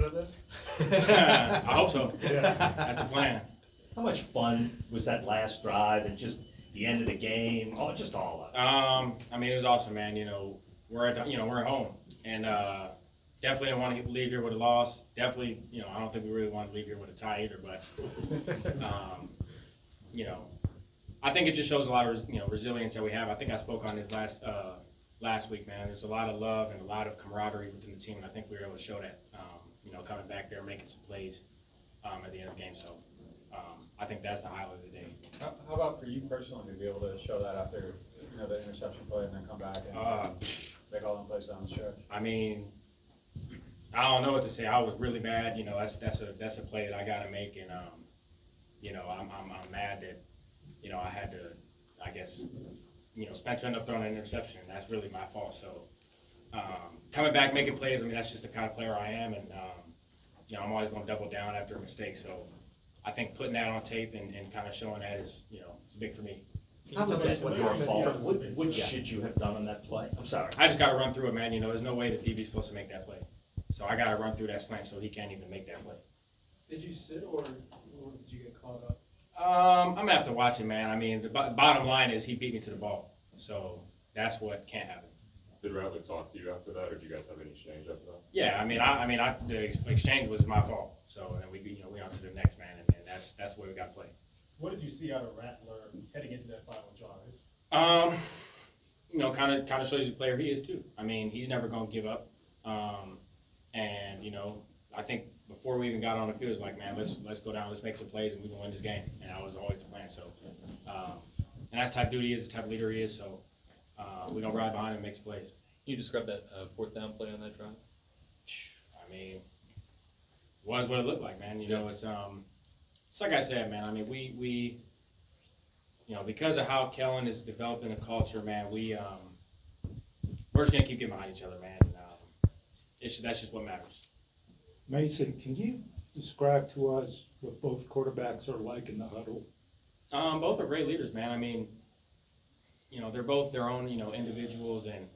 of this? I hope so. Yeah. That's the plan. How much fun was that last drive and just the end of the game? Oh, just all of it. I mean, it was awesome, man. We're at home, and definitely didn't want to leave here with a loss. Definitely, I don't think we really want to leave here with a tie either. But I think it just shows a lot of resilience that we have. I think I spoke on this last week, man. There's a lot of love and a lot of camaraderie within the team, and I think we were able to show that. Coming back there, making some plays at the end of the game. So I think that's the highlight of the day. How about for you personally to be able to show that after the interception play and then come back and make all them plays down the stretch? I mean, I don't know what to say. I was really mad. That's a play that I got to make, and I'm mad that I had to. I guess Spencer ended up throwing an interception, and that's really my fault. So coming back, making plays. I mean, that's just the kind of player I am, and I'm always going to double down after a mistake. So I think putting that on tape and kind of showing that is it's big for me. How was that your fault? What should you have done on that play? I'm sorry. I just got to run through it, man. There's no way the DB's supposed to make that play. So I got to run through that slant so he can't even make that play. Did you sit or did you get caught up? I'm going to have to watch it, man. I mean, the bottom line is he beat me to the ball. So that's what can't happen. Did Rattler talk to you after that, or did you guys have any exchange after that? Yeah, the exchange was my fault. So then we on to the next man, and that's the way we got to play. What did you see out of Rattler heading into that final drive? Kind of shows you the player he is too. I mean, he's never going to give up. And I think before we even got on the field, it was like, man, let's go down, let's make some plays, and we can win this game. And that was always the plan. So, and that's the type of dude he is, the type of leader he is. So we're gonna ride behind him and make some plays. Can you describe that fourth down play on that drive? I mean, was what it looked like, man. It's like I said, man. I mean, we because of how Kellen is developing a culture, man, we're just gonna keep getting behind each other, man. That's just what matters. Mason, can you describe to us what both quarterbacks are like in the huddle? Both are great leaders, man. I mean, they're both their own, individuals, and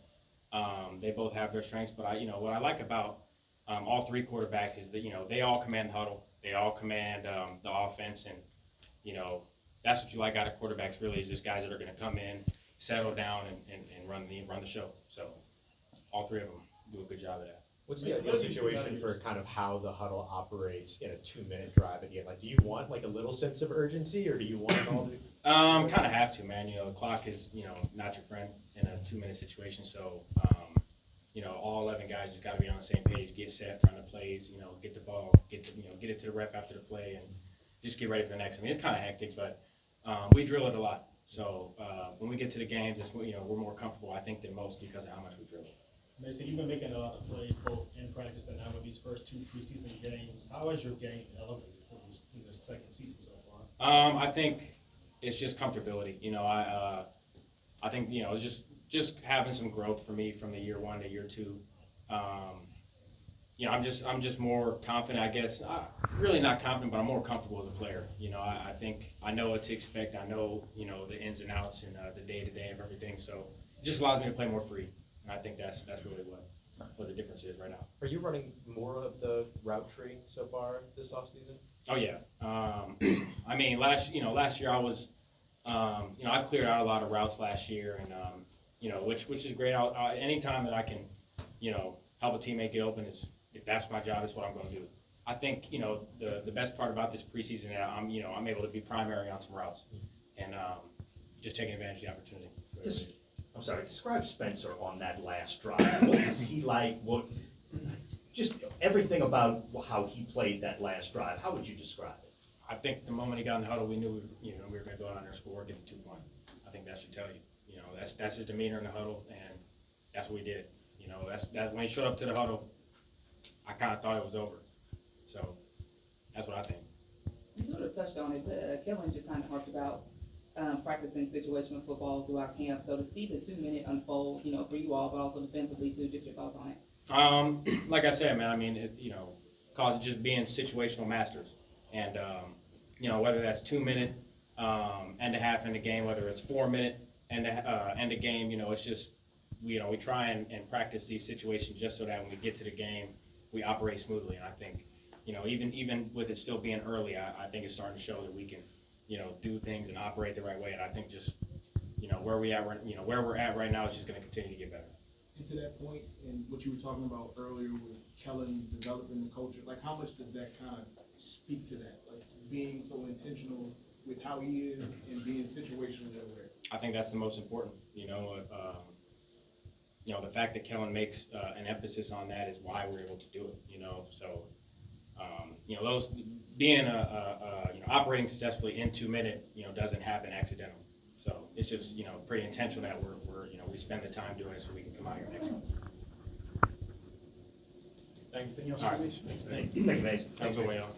they both have their strengths. But what I like about all three quarterbacks is that they all command the huddle, they all command the offense, and that's what you like out of quarterbacks. Really, is just guys that are going to come in, settle down, and run the show. So all three of them do a good job of that. What's the ideal situation for kind of how the huddle operates in a 2-minute drive at the end? Like, do you want like a little sense of urgency, or do you want it all to? Kind of have to, man. The clock is not your friend in a 2-minute situation. So all 11 guys just got to be on the same page, get set, run the plays, get the ball, get it to the rep after the play, and just get ready for the next. I mean, it's kind of hectic, but we drill it a lot. So when we get to the games, we're more comfortable, I think, than most because of how much we drill it. Mason, you've been making a lot of plays both in practice and now with these first 2 preseason games. How has your game elevated for this second season so far? I think it's just comfortability. I think it's just having some growth for me from the year 1 to year 2. I'm just more confident, I guess. Really not confident, but I'm more comfortable as a player. I think I know what to expect. I know the ins and outs and the day to day of everything. So it just allows me to play more free. And I think that's really what the difference is right now. Are you running more of the route tree so far this offseason? Oh yeah. I mean, last year I was, I cleared out a lot of routes last year, and which is great. Anytime that I can, help a teammate get open, if that's my job, it's what I'm going to do. I think the best part about this preseason, I'm able to be primary on some routes, and just taking advantage of the opportunity. I'm sorry, describe Spencer on that last drive. What was he like? Just everything about how he played that last drive. How would you describe it? I think the moment he got in the huddle, we knew we were going to go out there, score, get the 2-1. I think that should tell you. That's his demeanor in the huddle, and that's what we did. That's when he showed up to the huddle, I kind of thought it was over. So that's what I think. You sort of touched on it, but Kellen just kind of harped about practicing situational football throughout camp. So to see the 2-minute unfold, for you all, but also defensively too, just your thoughts on it. Like I said, man, I mean, cause it just being situational masters, and whether that's 2-minute and a half in the game, whether it's 4-minute and a game, it's just we try and practice these situations just so that when we get to the game, we operate smoothly. And I think, you know, even with it still being early, I think it's starting to show that we can, you know, do things and operate the right way. And I think just, you know, where we're at right now is just going to continue to get better. And to that point, and what you were talking about earlier with Kellen developing the culture, like how much does that kind of speak to that? Like being so intentional with how he is and being situationally aware. I think that's the most important, you know, the fact that Kellen makes an emphasis on that is why we're able to do it, you know, so, you know, those, being operating successfully in 2 minutes, you know, doesn't happen accidentally. So it's just, you know, pretty intentional that we're you know, we spend the time doing it so we can come out here next time. Anything else, All right. Mason? Thank you, Mason. Have a good way, y'all.